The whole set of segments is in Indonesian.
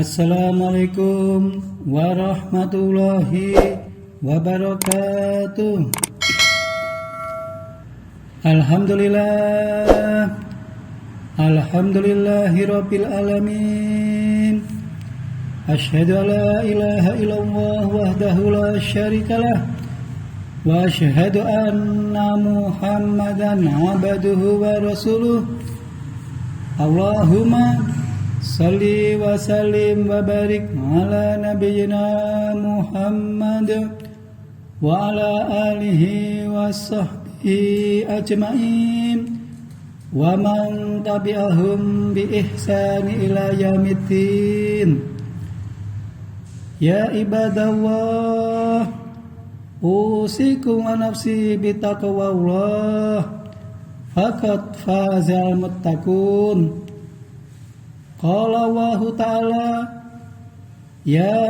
Assalamualaikum warahmatullahi wabarakatuh. Alhamdulillahirabbil alamin. Asyhadu an la ilaha illallah wahdahu la syarikalah wa asyhadu anna Muhammadan abduhu wa rasuluh. Allahumma salli wa sallim wa barik ala nabiyyina Muhammad wa ala alihi wa sahbihi ajma'in wa man tabi'ahum bi ihsani ila yaumiddin. Ya ibadallah, usikum wa nafsi bitaqwallah, faqad fazal muttaqun. Qala Allahu ta'ala, ya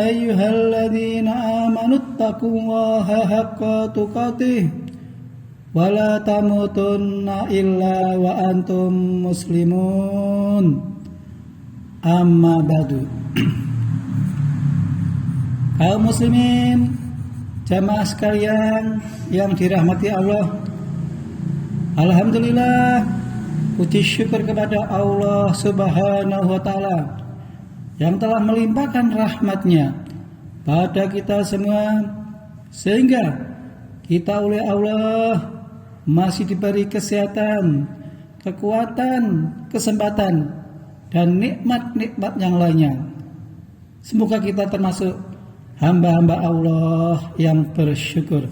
ayyuhalladzina amanu taqullaha haqqa tuqatih wa la tamutunna illa wa antum muslimun. Amma ba'du. Kaum muslimin, jamaah sekalian yang dirahmati Allah, alhamdulillah, puji syukur kepada Allah Subhanahu wa ta'ala yang telah melimpahkan rahmatnya pada kita semua, sehingga kita oleh Allah masih diberi kesehatan, kekuatan, kesempatan, dan nikmat-nikmat yang lainnya. Semoga kita termasuk hamba-hamba Allah yang bersyukur.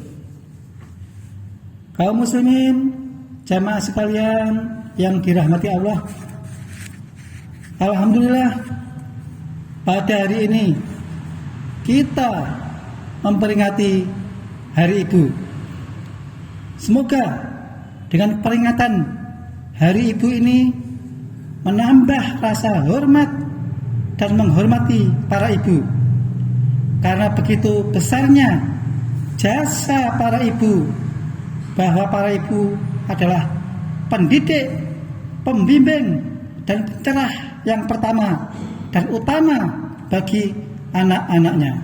Kaum muslimin, jamaah sekalian yang dirahmati Allah, alhamdulillah, pada hari ini kita memperingati Hari Ibu. Semoga dengan peringatan Hari Ibu ini menambah rasa hormat dan menghormati para ibu, karena begitu besarnya jasa para ibu, bahwa para ibu adalah pendidik, pembimbing, dan pencerah yang pertama dan utama bagi anak-anaknya.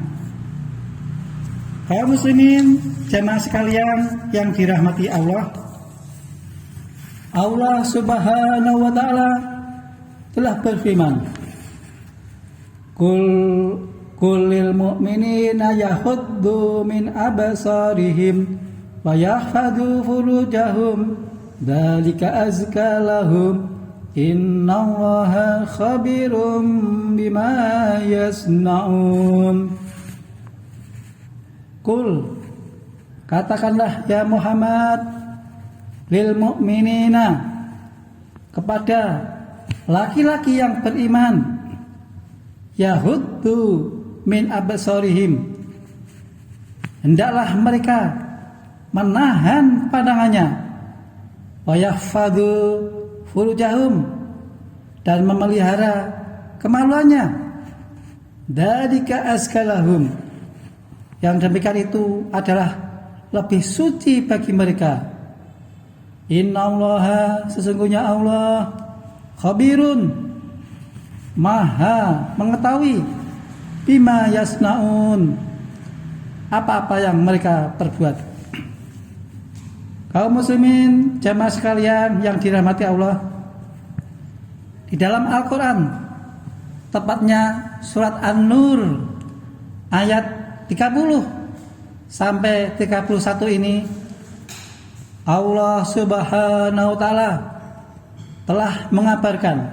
Kaum muslimin, jamaah sekalian yang dirahmati Allah, Allah Subhanahu wa ta'ala telah berfirman, Kulil mu'minina yahuddu min abasarihim wa yahfadhu furujahum dzalika azka lahum innallaha khabirum bima yasnaun. Kul, katakanlah ya Muhammad, lil mu'minina, kepada laki-laki yang beriman, yahuddu min absarihim, hendaklah mereka menahan pandangannya, wa yahfadhu furujahum, dan memelihara kemaluannya, dzalika azkalahum, yang demikian itu adalah lebih suci bagi mereka. Innallaha, sesungguhnya Allah, khabirun, maha mengetahui, bima yasnaun, apa-apa yang mereka perbuat. Kaum muslimin, jamaah sekalian yang dirahmati Allah, di dalam Al-Quran, tepatnya surat An-Nur ayat 30 sampai 31 ini, Allah Subhanahu wa ta'ala telah mengabarkan,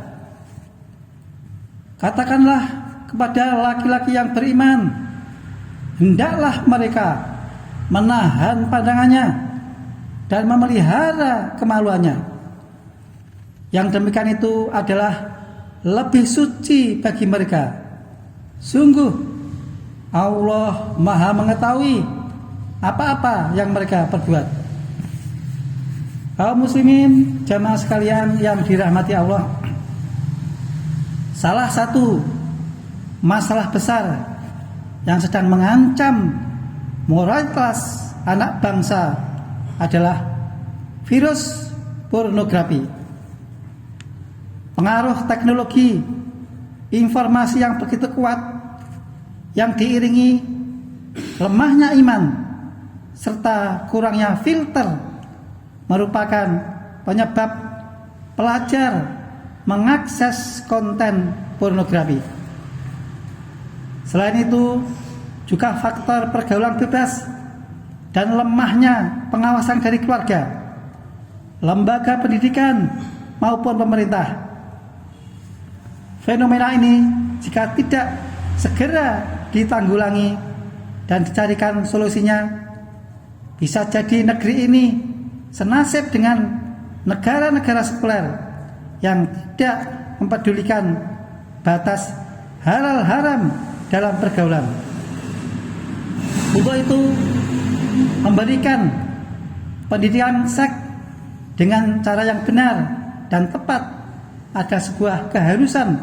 katakanlah kepada laki-laki yang beriman, hendaklah mereka menahan pandangannya dan memelihara kemaluannya. Yang demikian itu adalah lebih suci bagi mereka. Sungguh Allah maha mengetahui apa-apa yang mereka perbuat. Kaum muslimin, jamaah sekalian yang dirahmati Allah, salah satu masalah besar yang sedang mengancam moralitas anak bangsa adalah virus pornografi. Pengaruh teknologi informasi yang begitu kuat yang diiringi lemahnya iman serta kurangnya filter merupakan penyebab pelajar mengakses konten pornografi. Selain itu, juga faktor pergaulan bebas dan lemahnya pengawasan dari keluarga, lembaga pendidikan maupun pemerintah. Fenomena ini jika tidak segera ditanggulangi dan dicarikan solusinya, bisa jadi negeri ini senasib dengan negara-negara sekuler yang tidak mempedulikan batas halal haram dalam pergaulan. Untuk itu, memberikan pendidikan seks dengan cara yang benar dan tepat adalah sebuah keharusan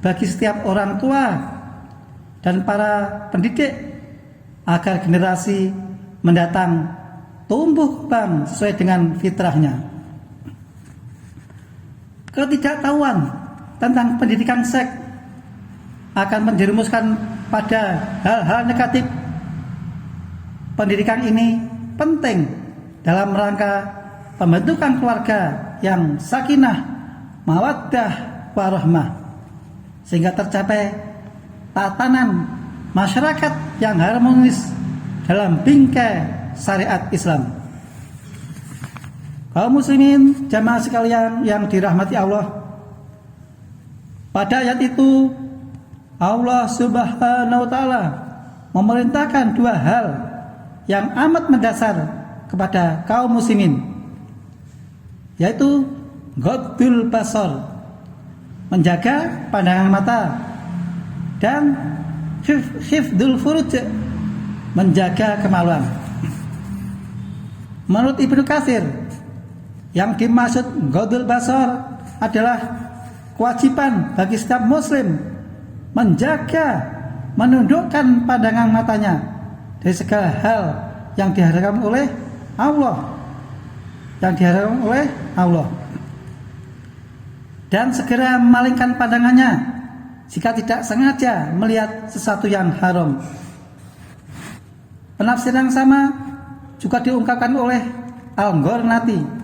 bagi setiap orang tua dan para pendidik agar generasi mendatang tumbuh kembang sesuai dengan fitrahnya. Ketidaktahuan tentang pendidikan seks akan menjerumuskan pada hal-hal negatif. Pendidikan ini penting dalam rangka pembentukan keluarga yang sakinah, mawaddah, warahmah, sehingga tercapai tatanan masyarakat yang harmonis dalam bingkai syariat Islam. Kaum muslimin, jamaah sekalian yang dirahmati Allah, pada ayat itu Allah Subhanahu wa taala memerintahkan dua hal yang amat mendasar kepada kaum muslimin, yaitu ghaddul basar, menjaga pandangan mata, dan hifdzul furuj, menjaga kemaluan. Menurut Ibnu Katsir, yang dimaksud ghaddul basar adalah kewajiban bagi setiap muslim menjaga, menundukkan pandangan matanya dari segala hal yang diharamkan oleh Allah, dan segera memalingkan pandangannya jika tidak sengaja melihat sesuatu yang haram. Penafsiran yang sama juga diungkapkan oleh Al-Gharnati.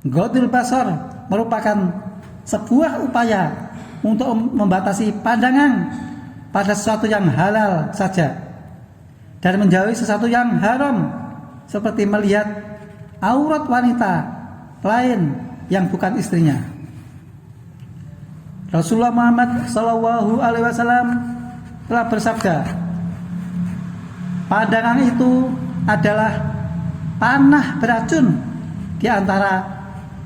Ghaddul basar merupakan sebuah upaya untuk membatasi pandangan pada sesuatu yang halal saja dan menjauhi sesuatu yang haram, seperti melihat aurat wanita lain yang bukan istrinya. Rasulullah Muhammad SAW telah bersabda, pandangan itu adalah panah beracun di antara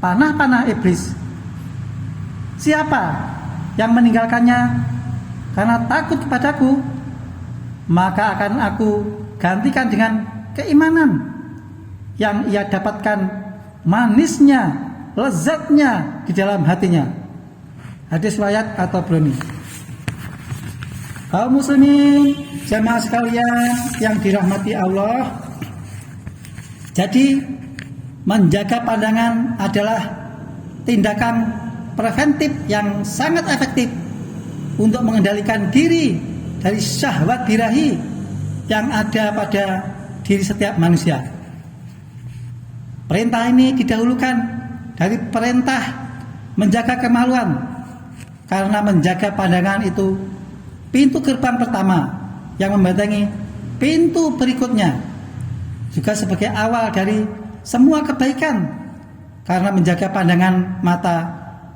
panah-panah iblis. Siapa yang meninggalkannya karena takut kepadaku, maka akan aku gantikan dengan keimanan yang ia dapatkan manisnya, lezatnya di dalam hatinya. Hadis riwayat At-Tabrani. Kaum muslimin, jamaah sekalian yang dirahmati Allah, jadi menjaga pandangan adalah tindakan preventif yang sangat efektif untuk mengendalikan diri dari syahwat birahi yang ada pada diri setiap manusia. Perintah ini didahulukan dari perintah menjaga kemaluan, karena menjaga pandangan itu pintu gerbang pertama yang membentengi pintu berikutnya, juga sebagai awal dari semua kebaikan, karena menjaga pandangan mata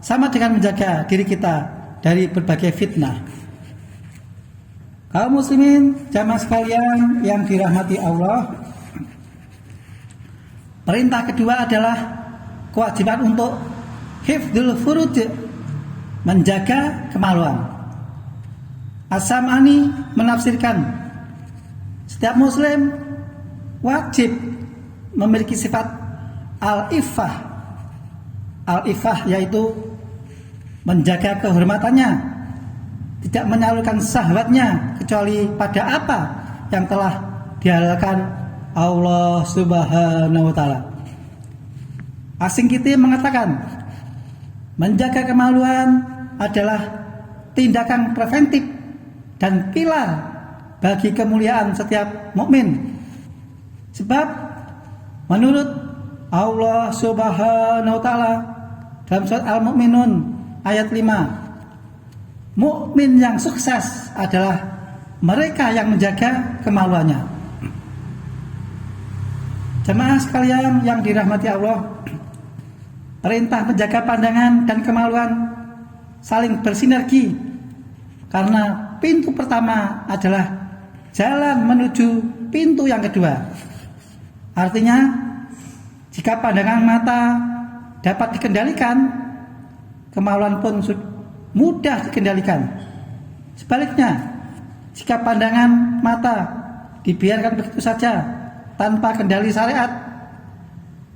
sama dengan menjaga diri kita dari berbagai fitnah. Kaum muslimin, jamaah sekalian yang dirahmati Allah, perintah kedua adalah kewajiban untuk hifdzul furuj, menjaga kemaluan. As-Sam'ani menafsirkan, setiap muslim wajib memiliki sifat al-iffah. Al-iffah yaitu menjaga kehormatannya, tidak menyalurkan syahwatnya kecuali pada apa yang telah dihalalkan Allah Subhanahu wa taala. Asing kita mengatakan menjaga kemaluan adalah tindakan preventif dan pilar bagi kemuliaan setiap mukmin. Sebab menurut Allah Subhanahu wa taala dalam surat Al-Mu'minun ayat 5, mukmin yang sukses adalah mereka yang menjaga kemaluannya. Jemaah sekalian yang dirahmati Allah, perintah menjaga pandangan dan kemaluan saling bersinergi, karena pintu pertama adalah jalan menuju pintu yang kedua. Artinya, jika pandangan mata dapat dikendalikan, kemaluan pun mudah dikendalikan. Sebaliknya, jika pandangan mata dibiarkan begitu saja tanpa kendali syariat,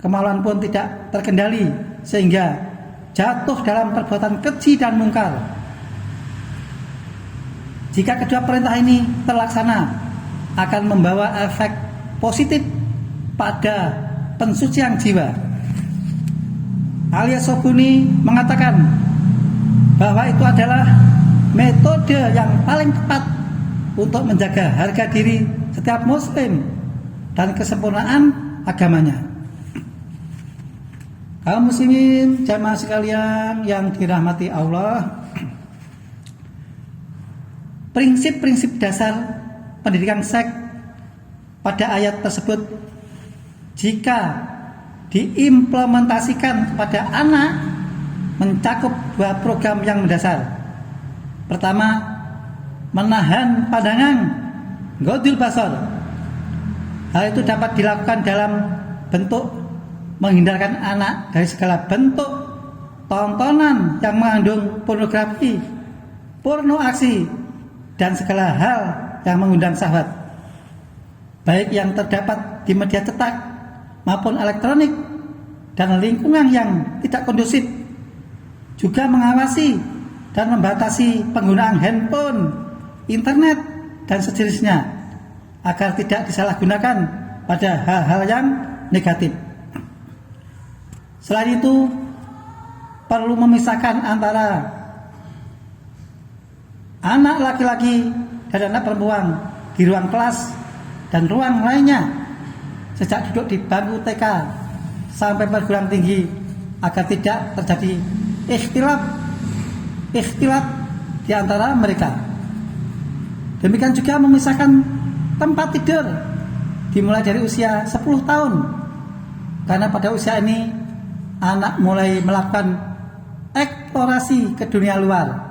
kemaluan pun tidak terkendali sehingga jatuh dalam perbuatan keji dan mungkar. Jika kedua perintah ini terlaksana, akan membawa efek positif pada pensucian jiwa. Al-Yasoguni mengatakan bahwa itu adalah metode yang paling tepat untuk menjaga harga diri setiap muslim dan kesempurnaan agamanya. Kaum muslimin jamaah sekalian yang dirahmati Allah, prinsip-prinsip dasar pendidikan seks pada ayat tersebut jika diimplementasikan kepada anak mencakup dua program yang mendasar. Pertama, menahan pandangan, ghodul basar. Hal itu dapat dilakukan dalam bentuk menghindarkan anak dari segala bentuk tontonan yang mengandung pornografi, porno aksi, dan segala hal yang mengundang syahwat, baik yang terdapat di media cetak maupun elektronik dan lingkungan yang tidak kondusif. Juga mengawasi dan membatasi penggunaan handphone, internet, dan sejenisnya agar tidak disalahgunakan pada hal-hal yang negatif. Selain itu, perlu memisahkan antara anak laki-laki dan anak perempuan di ruang kelas dan ruang lainnya sejak duduk di bangku TK sampai perguruan tinggi agar tidak terjadi ikhtilat di antara mereka. Demikian juga memisahkan tempat tidur dimulai dari usia 10 tahun, karena pada usia ini anak mulai melakukan eksplorasi ke dunia luar.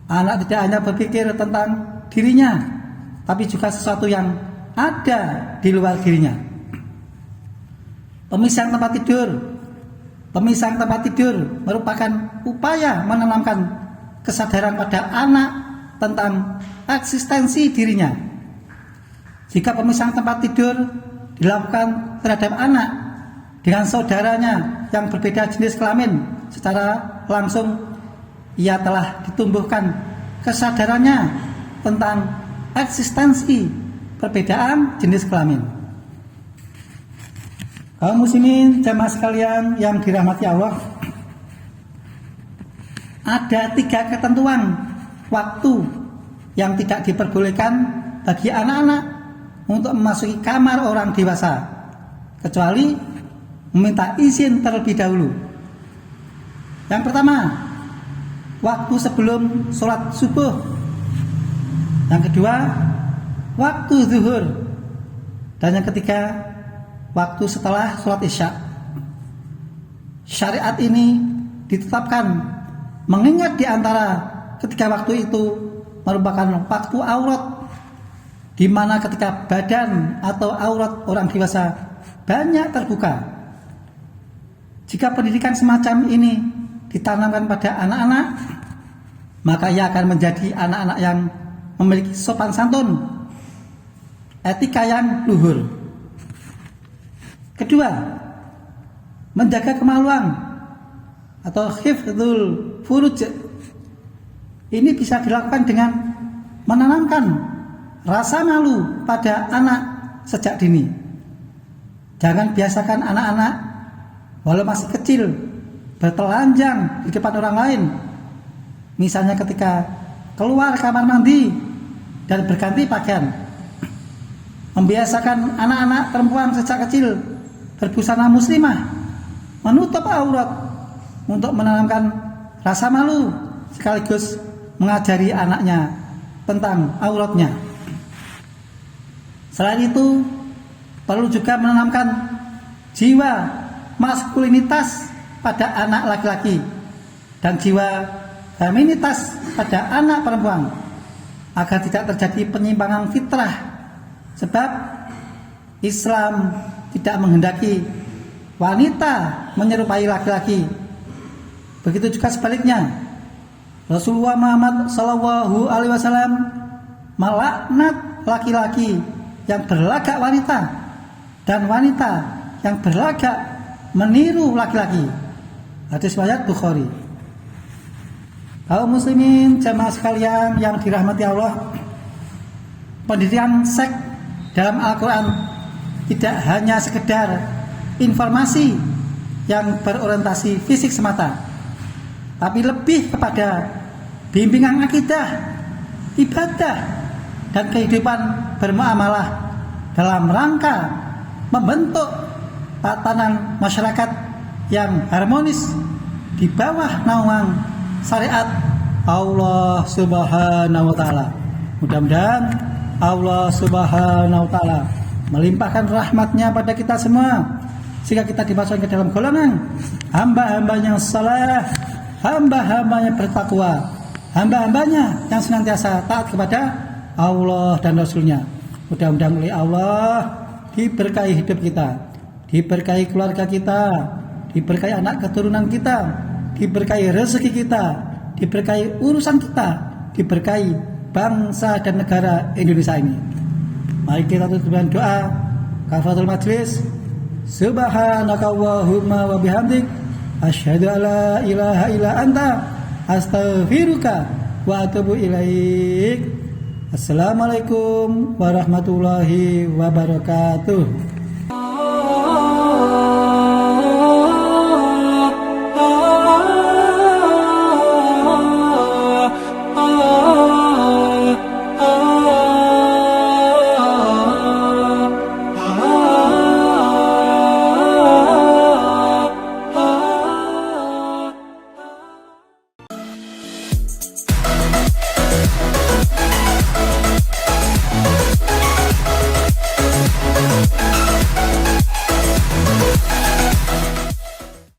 Anak tidak hanya berpikir tentang dirinya, tapi juga sesuatu yang ada di luar dirinya. Pemisahan tempat tidur merupakan upaya menanamkan kesadaran pada anak tentang eksistensi dirinya. Jika pemisahan tempat tidur dilakukan terhadap anak dengan saudaranya yang berbeda jenis kelamin, secara langsung ia telah ditumbuhkan kesadarannya tentang eksistensi perbedaan jenis kelamin. Kaum muslimin jamaah sekalian yang dirahmati Allah, ada 3 ketentuan waktu yang tidak diperbolehkan bagi anak-anak untuk memasuki kamar orang dewasa, kecuali meminta izin terlebih dahulu. Yang pertama, waktu sebelum sholat subuh. Yang kedua, waktu zuhur. Dan yang ketiga, waktu setelah sholat isya. Syariat ini ditetapkan mengingat di antara ketiga waktu itu merupakan waktu aurat, di mana ketika badan atau aurat orang dewasa banyak terbuka. Jika pendidikan semacam ini ditanamkan pada anak-anak, maka ia akan menjadi anak-anak yang memiliki sopan santun, etika yang luhur. Kedua, menjaga kemaluan atau hifdzul furuj. Ini bisa dilakukan dengan menanamkan rasa malu pada anak sejak dini. Jangan biasakan anak-anak walau masih kecil bertelanjang di depan orang lain. Misalnya ketika keluar kamar mandi dan berganti pakaian. Membiasakan anak-anak perempuan sejak kecil berbusana muslimah, menutup aurat untuk menanamkan rasa malu sekaligus mengajari anaknya tentang auratnya. Selain itu, perlu juga menanamkan jiwa maskulinitas pada anak laki-laki dan jiwa feminitas pada anak perempuan agar tidak terjadi penyimpangan fitrah, sebab Islam tidak menghendaki wanita menyerupai laki-laki. Begitu juga sebaliknya. Rasulullah Muhammad SAW melaknat laki-laki yang berlagak wanita dan wanita yang berlagak meniru laki-laki. Hadis riwayat Bukhari. Kaum muslimin jamaah sekalian yang dirahmati Allah, pendidikan seks dalam Al-Quran tidak hanya sekedar informasi yang berorientasi fisik semata, tapi lebih kepada bimbingan akidah, ibadah, dan kehidupan bermuamalah dalam rangka membentuk tatanan masyarakat yang harmonis di bawah naungan syariat Allah Subhanahu wa taala. Mudah-mudahan Allah Subhanahu wa taala melimpahkan rahmatnya pada kita semua sehingga kita dimasukkan ke dalam golongan hamba-hambanya yang saleh, hamba-hambanya bertakwa, hamba-hambanya yang senantiasa taat kepada Allah dan Rasulnya. Mudah-mudahan oleh Allah diberkahi hidup kita, diberkahi keluarga kita, diberkahi anak keturunan kita, diberkahi rezeki kita, diberkahi urusan kita, diberkahi bangsa dan negara Indonesia ini. Mari kita tutup dengan doa kafaratul majlis. Subhanakallahumma wa bihamdik asyhadu an la ilaha illa anta astaghfiruka wa atubu ilaik. Assalamualaikum warahmatullahi wabarakatuh.